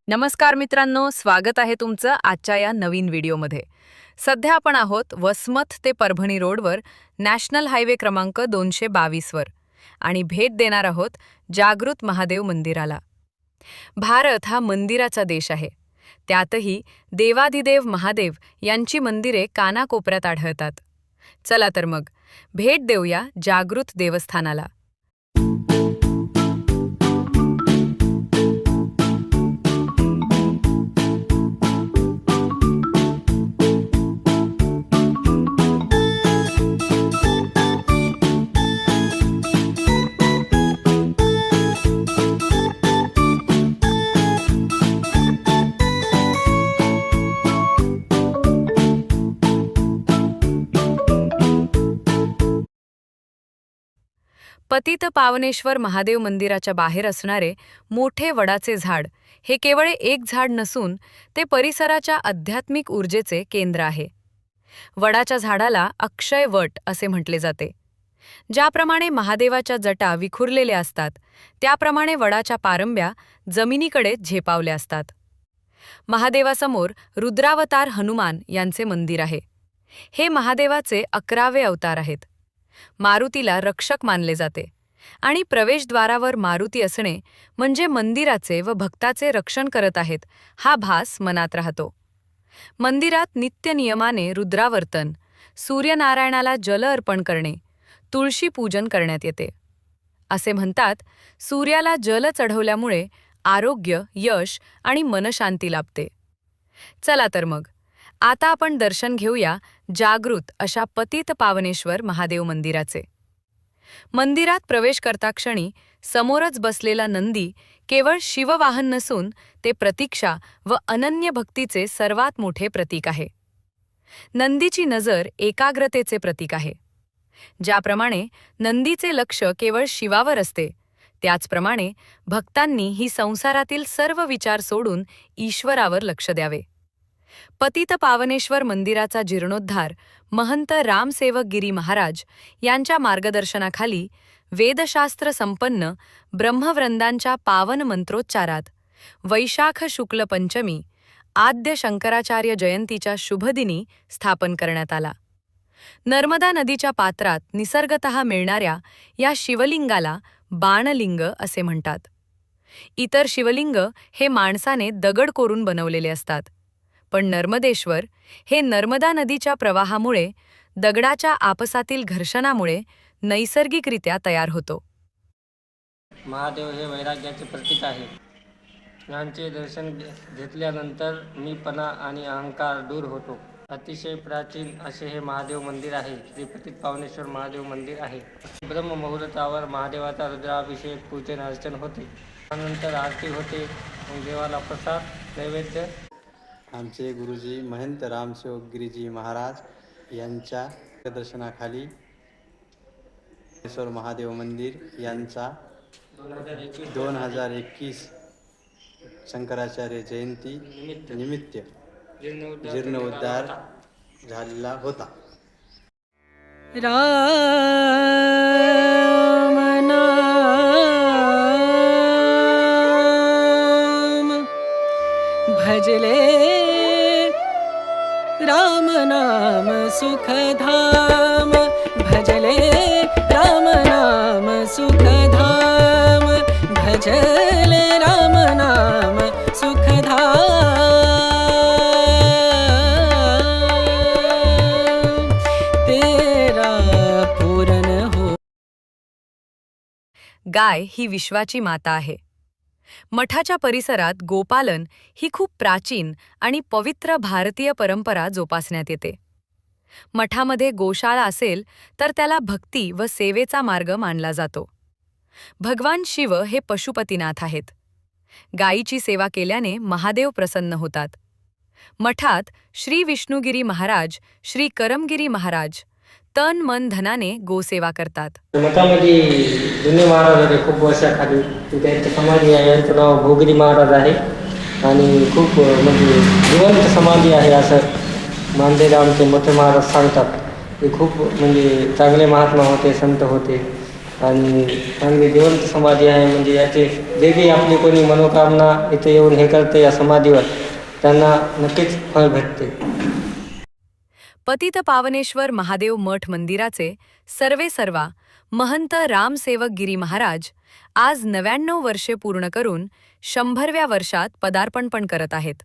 नमस्कार मित्रांनो, स्वागत आहे तुमचं आजच्या या नवीन व्हिडिओमध्ये. सध्या आपण आहोत वसमत ते परभणी रोडवर नॅशनल हायवे क्रमांक 222 वर आणि भेट देणार आहोत जागृत महादेव मंदिराला. भारत हा मंदिराचा देश आहे. त्यातही देवाधिदेव महादेव यांची मंदिरे कानाकोपऱ्यात आढळतात. चला तर मग भेट देऊया जागृत देवस्थानाला. पतित पावनेश्वर महादेव मंदिराच्या बाहेर असणारे मोठे वडाचे झाड हे केवळ एक झाड नसून ते परिसराच्या आध्यात्मिक ऊर्जेचे केंद्र आहे. वडाच्या झाडाला अक्षय वट असे म्हटले जाते. ज्याप्रमाणे महादेवाच्या जटा विखुरलेल्या असतात, त्याप्रमाणे वडाच्या पारंब्या जमिनीकडे झेपावल्या असतात. महादेवासमोर रुद्रावतार हनुमान यांचे मंदिर आहे. हे महादेवाचे 11वे अवतार आहेत. मारुतीला रक्षक मानले जाते आणि प्रवेशद्वारावर मारुती असणे म्हणजे मंदिराचे व भक्ताचे रक्षण करत आहेत हा भास मनात राहतो. मंदिरात नित्य नियमाने रुद्रावर्तन, सूर्यनारायणाला जल अर्पण करणे, तुळशी पूजन करण्यात येते. असे म्हणतात, सूर्याला जल चढवल्यामुळे आरोग्य, यश आणि मनशांती लाभते. चला तर मग आता आपण दर्शन घेऊया जागृत अशा पतित पावनेश्वर महादेव मंदिराचे. मंदिरात प्रवेश करता क्षणी समोरच बसलेला नंदी केवळ शिववाहन नसून ते प्रतीक्षा व अनन्य भक्तीचे सर्वात मोठे प्रतीक आहे. नंदीची नजर एकाग्रतेचे प्रतीक आहे. ज्याप्रमाणे नंदीचे लक्ष केवळ शिवावर असते, त्याचप्रमाणे भक्तांनी ही संसारातील सर्व विचार सोडून ईश्वरावर लक्ष द्यावे. पतित पावनेश्वर मंदिराचा जीर्णोद्धार महंत रामसेवक गिरी महाराज यांच्या मार्गदर्शनाखाली वेदशास्त्र संपन्न ब्रह्मवृंदांच्या पावन मंत्रोच्चारात वैशाख शुक्ल पंचमी आद्य शंकराचार्य जयंतीच्या शुभदिनी स्थापन करण्यात आला. नर्मदा नदीच्या पात्रात निसर्गतः मिळणाऱ्या या शिवलिंगाला बाणलिंग असे म्हणतात. इतर शिवलिंग हे माणसाने दगड कोरून बनवलेले असतात, पण नर्मदेश्वर हे नर्मदा नदीच्या प्रवाहामुळे दगडाच्या आपसातील घर्षणामुळे नैसर्गिकरित्या तयार होतो. महादेव हे वैराग्याचे प्रतीक आहे. यांचे दर्शन घेतल्यानंतर मीपणा आणि अहंकार दूर होतो. अतिशय प्राचीन असे हे महादेव मंदिर आहे. श्री पतित पावनेश्वर महादेव मंदिर आहे. ब्रह्ममुहूर्तावर महादेवाचा रुद्राभिषेक, पूजन अर्चन होते. त्यानंतर आरती होते. देवाला प्रसाद नैवेद्य. आमचे गुरुजी महंत रामसेवक गिरीजी महाराज यांच्या दर्शनाखाली ईश्वर महादेव मंदिर यांचा 2021 शंकराचार्य जयंती निमित्त जीर्णोद्धार झालेला होता. भजले राम नाम सुखधाम, भजले राम नाम सुखधाम, भजले राम नाम सुखधाम, तेरा पूर्ण हो. गाय ही विश्वाची माता आहे. मठाच्या परिसरात गोपालन ही खूप प्राचीन आणि पवित्र भारतीय परंपरा जोपासण्यात येते. मठामध्ये गोशाळा असेल तर त्याला भक्ती व सेवेचा मार्ग मानला जातो. भगवान शिव हे पशुपतीनाथ आहेत. गायीची सेवा केल्याने महादेव प्रसन्न होतात. मठात श्री विष्णुगिरी महाराज, श्री करमगिरी महाराज तन मन धनाने गोसेवा करतात. मठामध्ये जुने महाराज होते खूप वर्षाखाली. त्यांची समाधी आहे. यांचं नाव भोगिरी महाराज आहे आणि खूप म्हणजे जिवंत समाधी आहे असं मानलेले आमचे मोठे महाराज सांगतात. ते खूप म्हणजे चांगले महात्मा होते, संत होते. आणि चांगली जिवंत समाधी आहे. म्हणजे याचे जे काही आपली कोणी मनोकामना इथे येऊन हे करते या समाधीवर, त्यांना नक्कीच फळ भेटते. पतित पावनेश्वर महादेव मठ मंदिराचे सर्वेसर्वा महंत रामसेवक गिरी महाराज आज 99 वर्षे पूर्ण करून 100व्या वर्षात पदार्पण पण करत आहेत.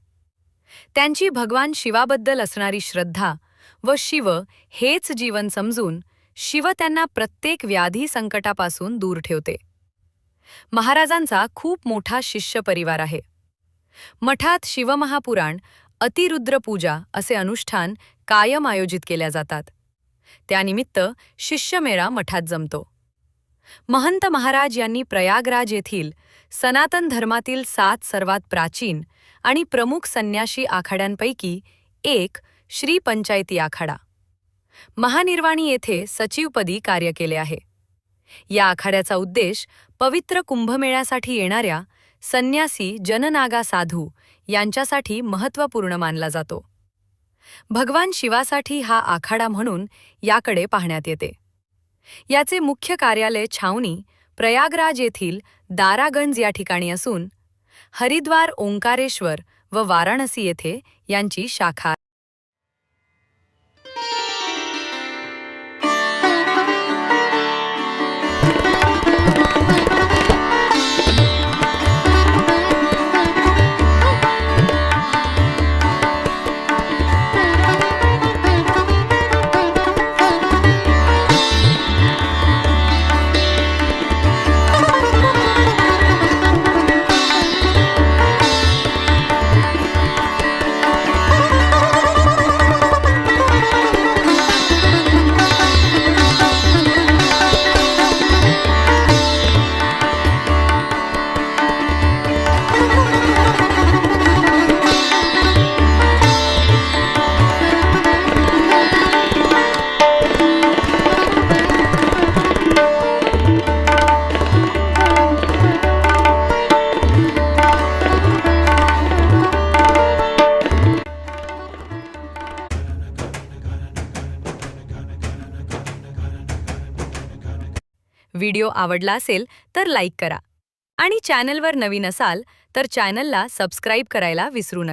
त्यांची भगवान शिवाबद्दल असणारी श्रद्धा व शिव हेच जीवन समजून शिव त्यांना प्रत्येक व्याधी संकटापासून दूर ठेवते. महाराजांचा खूप मोठा शिष्य परिवार आहे. मठात शिवमहापुराण, अतिरुद्र पूजा असे अनुष्ठान कायम आयोजित केल्या जातात. त्यानिमित्त शिष्यमेळा मठात जमतो. महंत महाराज यांनी प्रयागराज येथील सनातन धर्मातील 7 सर्वात प्राचीन आणि प्रमुख संन्याशी आखाड्यांपैकी एक श्री पंचायती आखाडा महानिर्वाणी येथे सचिवपदी कार्य केले आहे. या आखाड्याचा उद्देश पवित्र कुंभमेळ्यासाठी येणाऱ्या संन्यासी जननागा साधू यांच्यासाठी महत्त्वपूर्ण मानला जातो. भगवान शिवासाठी हा आखाडा म्हणून याकडे पाहण्यात येते. याचे मुख्य कार्यालय छावनी प्रयागराज येथील दारागंज या ठिकाणी असून हरिद्वार, ओंकारेश्वर व वाराणसी येथे यांची शाखा आहे. व्हिडिओ आवडला असेल तर लाईक करा आणि चॅनलवर नवीन असाल तर चॅनलला सबस्क्राईब करायला विसरू नका.